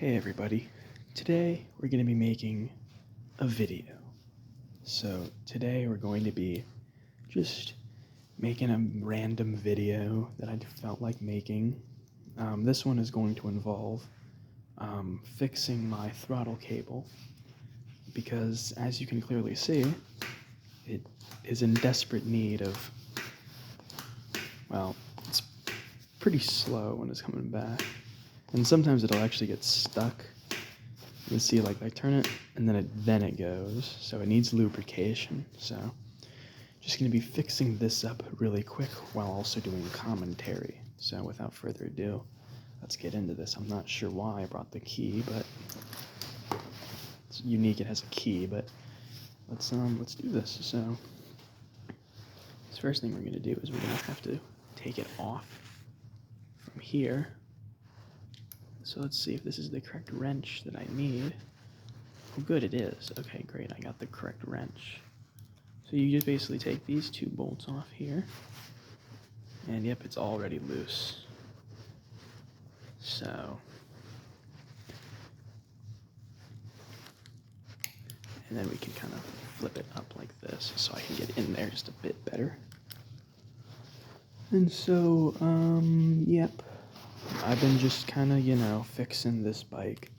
Hey everybody, today we're going to be making a video. So today we're going to be just making a random video that I felt like making. This one is going to involve fixing my throttle cable because, as you can clearly see, it is in desperate need of, well, it's pretty slow when it's coming back. And sometimes it'll actually get stuck. You can see, like, I turn it, and then it goes. So it needs lubrication. So just going to be fixing this up really quick while also doing commentary. So without further ado, let's get into this. I'm not sure why I brought the key, but it's unique. It has a key, but let's do this. So the first thing we're going to do is we're going to have to take it off from here. So let's see if this is the correct wrench that I need. Oh, good, it is. Okay, great, I got the correct wrench. So you just basically take these two bolts off here. And yep, it's already loose. So. And then we can kind of flip it up like this so I can get in there just a bit better. And so, yep. I've been just kind of, fixing this bike,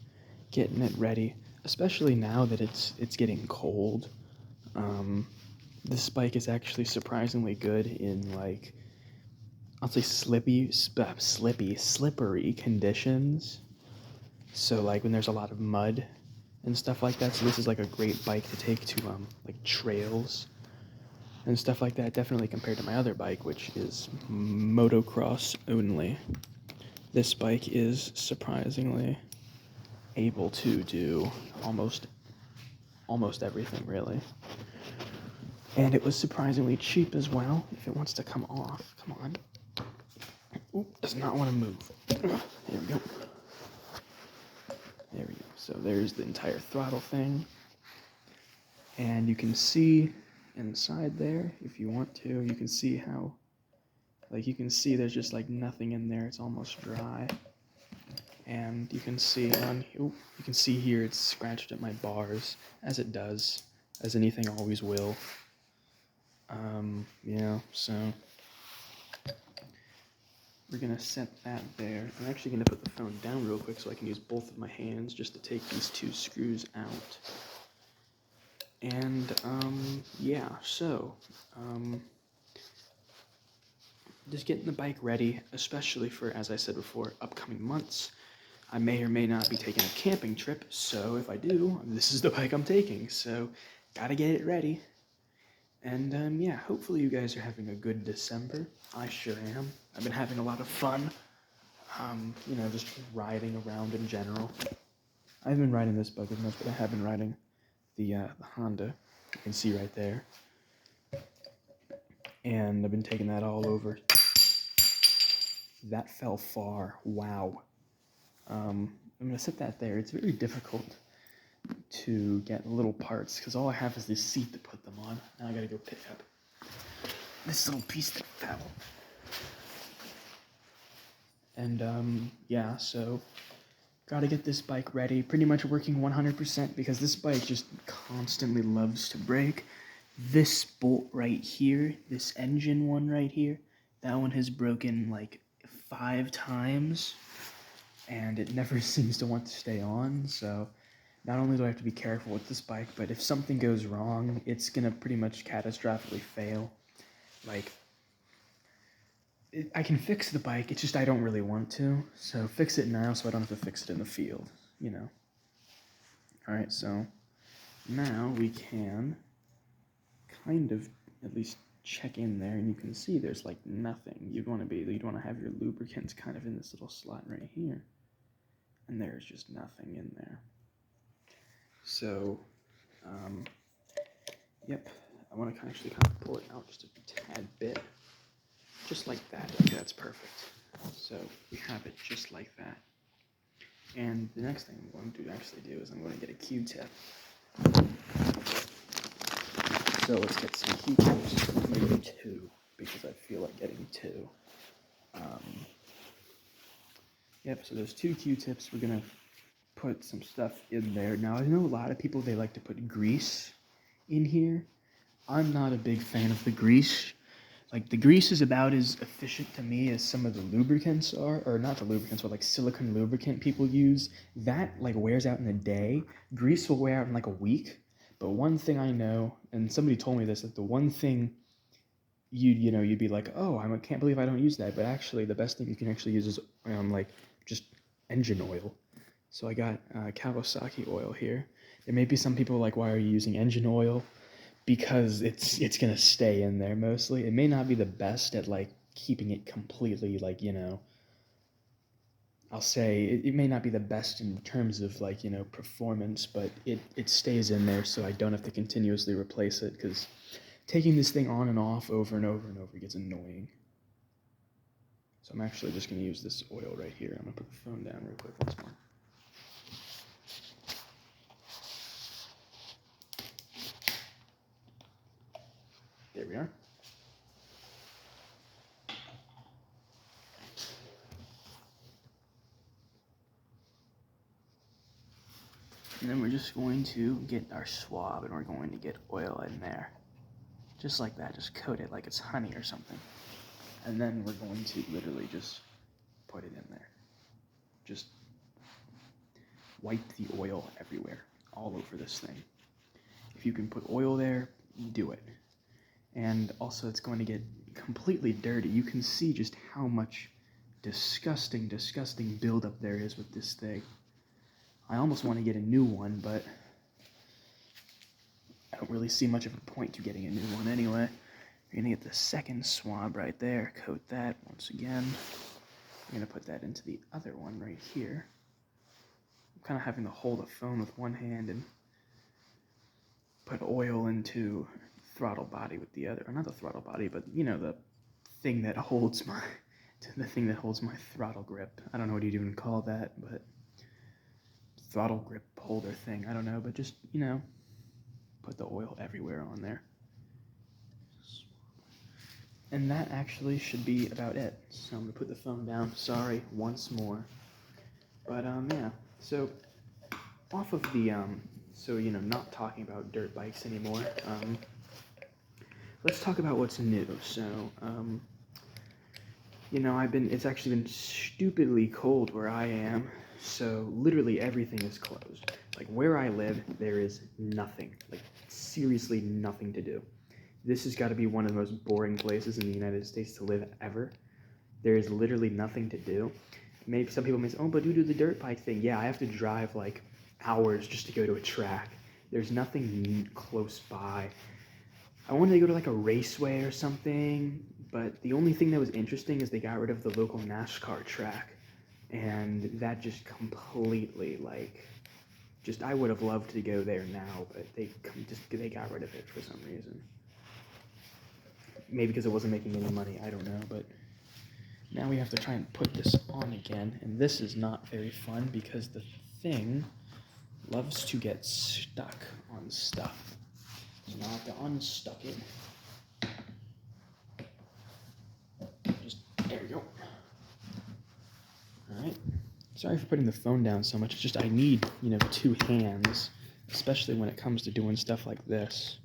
getting it ready, especially now that it's getting cold. This bike is actually surprisingly good in, like, I'll say slippery conditions. So, like, when there's a lot of mud and stuff like that. So this is, like, a great bike to take to, like, trails and stuff like that, definitely compared to my other bike, which is motocross only. This bike is surprisingly able to do almost everything, really. And it was surprisingly cheap as well. If it wants to come off, come on. Oop, does not want to move. There we go. There we go. So there's the entire throttle thing. And you can see inside there, if you want to, you can see how, like, you can see there's just, like, nothing in there. It's almost dry. And you can see here it's scratched at my bars, as it does, as anything always will. Yeah, so we're gonna set that there. I'm actually gonna put the phone down real quick so I can use both of my hands just to take these two screws out. And, yeah, so, just getting the bike ready, especially for, as I said before, upcoming months. I may or may not be taking a camping trip, so if I do, this is the bike I'm taking, so gotta get it ready. And, yeah, hopefully you guys are having a good December. I sure am. I've been having a lot of fun, just riding around in general. I haven't been riding this bike as much, but I have been riding the Honda. You can see right there. And I've been taking that all over. That fell far. Wow. I'm going to set that there. It's very difficult to get little parts because all I have is this seat to put them on. Now I got to go pick up this little piece that fell. And, yeah, so got to get this bike ready. Pretty much working 100% because this bike just constantly loves to break. This bolt right here, this engine one right here, that one has broken like 5 times. And it never seems to want to stay on, so not only do I have to be careful with this bike, but if something goes wrong, it's gonna pretty much catastrophically fail. Like, I can fix the bike, it's just I don't really want to, so fix it now so I don't have to fix it in the field, Alright, so now we can kind of at least check in there, and you can see there's like nothing. You'd want to have your lubricants kind of in this little slot right here. And there's just nothing in there. So, yep, I want to actually kind of pull it out just a tad bit. Just like that. Okay, that's perfect. So, we have it just like that. And the next thing I'm going to actually do is I'm going to get a Q-tip. So, let's get some Q-tips, maybe 2, because I feel like getting 2. Yep, so there's 2 Q-tips. We're going to put some stuff in there. Now, I know a lot of people, they like to put grease in here. I'm not a big fan of the grease. Like, the grease is about as efficient to me as some of the lubricants are, or not the lubricants, but like silicone lubricant people use. That like wears out in a day. Grease will wear out in like a week. But one thing I know, and somebody told me this, that the one thing you'd be like, oh, I can't believe I don't use that. But actually, the best thing you can actually use is like just engine oil. So I got Kawasaki oil here. There may be some people like, why are you using engine oil? Because it's gonna stay in there mostly. It may not be the best at like keeping it completely like, I'll say it may not be the best in terms of like, performance, but it stays in there so I don't have to continuously replace it, because taking this thing on and off over and over and over gets annoying. So I'm actually just gonna use this oil right here. I'm gonna put the phone down real quick once more. There we are. And then we're just going to get our swab and we're going to get oil in there. Just like that, just coat it like it's honey or something. And then we're going to literally just put it in there. Just wipe the oil everywhere, all over this thing. If you can put oil there, do it. And also it's going to get completely dirty. You can see just how much disgusting buildup there is with this thing. I almost want to get a new one, but I don't really see much of a point to getting a new one anyway. You're going to get the second swab right there, coat that once again. You're going to put that into the other one right here. I'm kind of having to hold the phone with one hand and put oil into throttle body with the other, or not the throttle body, but the thing that holds my throttle grip. I don't know what you'd even call that, but throttle grip holder thing. I don't know, but just put the oil everywhere on there. And that actually should be about it. So I'm gonna put the phone down. Sorry once more, but yeah. So off of the not talking about dirt bikes anymore. Let's talk about what's new. So, it's actually been stupidly cold where I am, so literally everything is closed. Like, where I live, there is nothing, like, seriously nothing to do. This has got to be one of the most boring places in the United States to live ever. There is literally nothing to do. Maybe some people may say, oh, but you do the dirt bike thing. Yeah, I have to drive, like, hours just to go to a track. There's nothing close by. I wanted to go to like a raceway or something, but the only thing that was interesting is they got rid of the local NASCAR track, and that just completely I would have loved to go there now, but they got rid of it for some reason. Maybe because it wasn't making any money, I don't know, but now we have to try and put this on again, and this is not very fun because the thing loves to get stuck on stuff. So now I have to unstuck it. There we go. Alright. Sorry for putting the phone down so much. It's just I need, two hands, especially when it comes to doing stuff like this.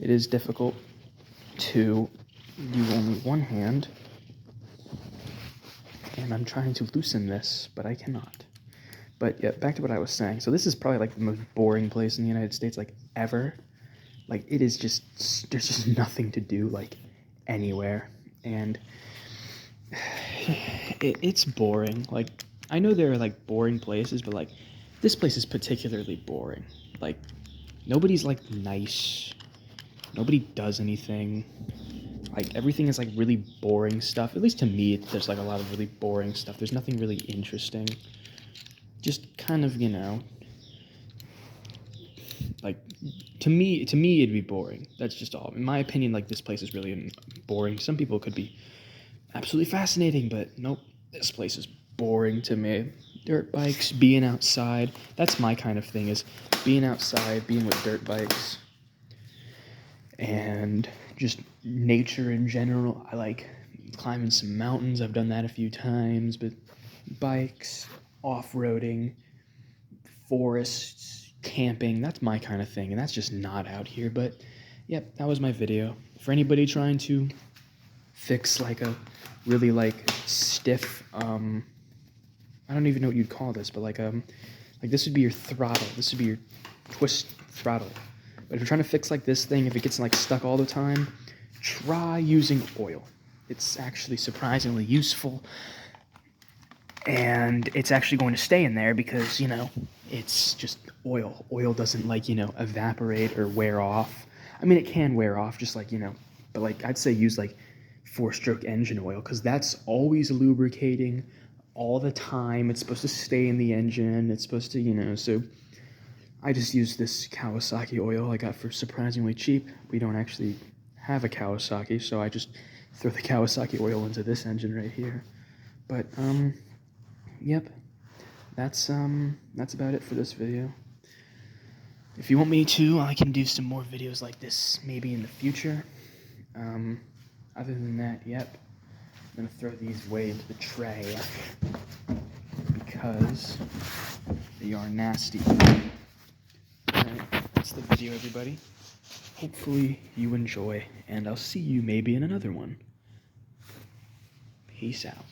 It is difficult to do only one hand. And I'm trying to loosen this, but I cannot. But yeah, back to what I was saying. So this is probably like the most boring place in the United States, like ever. Like, it is just, there's just nothing to do, like, anywhere, and it's boring. Like, I know there are, like, boring places, but, like, this place is particularly boring. Like, nobody's, like, nice. Nobody does anything. Like, everything is, like, really boring stuff. At least to me, there's, like, a lot of really boring stuff. There's nothing really interesting. Just kind of, like, to me it'd be boring. That's just all. In my opinion, like, this place is really boring. Some people could be absolutely fascinating, but nope, this place is boring to me. Dirt bikes, being outside, that's my kind of thing, is being outside, being with dirt bikes, and just nature in general. I like climbing some mountains. I've done that a few times, but bikes, off-roading, forests, camping. That's my kind of thing, and that's just not out here. But yep, that was my video. For anybody trying to fix like a really like stiff, I don't even know what you'd call this, but like this would be your throttle. This would be your twist throttle. But if you're trying to fix like this thing, if it gets like stuck all the time, try using oil. It's actually surprisingly useful, and it's actually going to stay in there because, you know, it's just oil. Oil doesn't, like, you know, evaporate or wear off. I mean, it can wear off, just like, you know, but like I'd say use like 4-stroke engine oil, because that's always lubricating all the time. It's supposed to stay in the engine. It's supposed to, you know, so I just use this Kawasaki oil I got for surprisingly cheap. We don't actually have a Kawasaki, so I just throw the Kawasaki oil into this engine right here. But yep, that's about it for this video. If you want me to, I can do some more videos like this maybe in the future. Other than that, yep, I'm gonna throw these way into the tray because they are nasty. Alright, that's the video, everybody. Hopefully you enjoy, and I'll see you maybe in another one. Peace out.